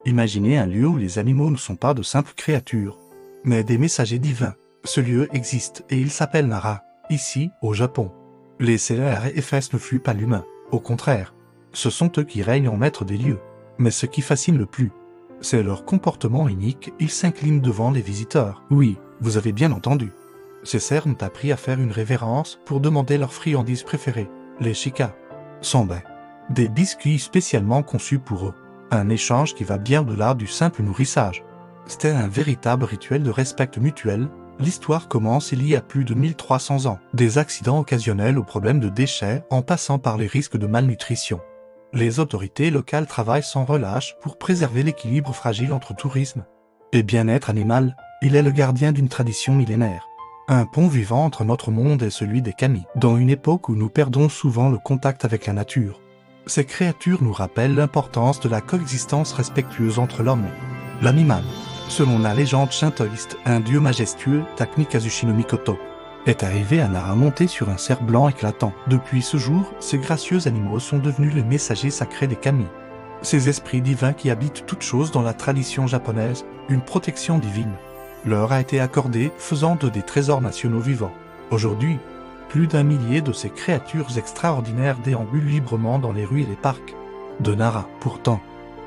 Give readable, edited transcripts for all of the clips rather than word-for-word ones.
Imaginez un lieu où les animaux ne sont pas de simples créatures, mais des messagers divins. Ce lieu existe et il s'appelle Nara, ici, au Japon. Les CERFS ne fuient pas l'humain, au contraire. Ce sont eux qui règnent en maître des lieux. Mais ce qui fascine le plus, c'est leur comportement unique, ils s'inclinent devant les visiteurs. Oui, vous avez bien entendu. Ces cerfs ont appris à faire une révérence pour demander leur friandise préférée, les chikas. Sambin. Des biscuits spécialement conçus pour eux. Un échange qui va bien au-delà du simple nourrissage. C'était un véritable rituel de respect mutuel. L'histoire commence il y a plus de 1300 ans. Des accidents occasionnels aux problèmes de déchets en passant par les risques de malnutrition. Les autorités locales travaillent sans relâche pour préserver l'équilibre fragile entre tourisme et bien-être animal. Il est le gardien d'une tradition millénaire. Un pont vivant entre notre monde et celui des kami, dans une époque où nous perdons souvent le contact avec la nature. Ces créatures nous rappellent l'importance de la coexistence respectueuse entre l'homme et l'animal. Selon la légende shintoïste, un dieu majestueux, Taknikazushi no Mikoto, est arrivé à Nara monté sur un cerf blanc éclatant. Depuis ce jour, ces gracieux animaux sont devenus les messagers sacrés des kami. Ces esprits divins qui habitent toutes choses dans la tradition japonaise, une protection divine leur a été accordée, faisant d'eux des trésors nationaux vivants. Aujourd'hui, plus d'1 millier de ces créatures extraordinaires déambulent librement dans les rues et les parcs de Nara. Pourtant,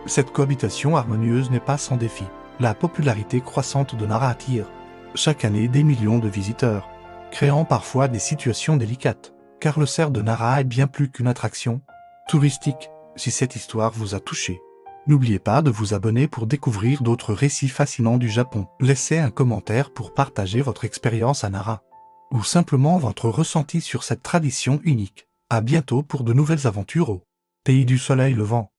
cette cohabitation harmonieuse n'est pas sans défi. La popularité croissante de Nara attire chaque année des millions de visiteurs, créant parfois des situations délicates, car le cerf de Nara est bien plus qu'une attraction touristique. Si cette histoire vous a touché, n'oubliez pas de vous abonner pour découvrir d'autres récits fascinants du Japon. Laissez un commentaire pour partager votre expérience à Nara, ou simplement votre ressenti sur cette tradition unique. À bientôt pour de nouvelles aventures au pays du soleil levant.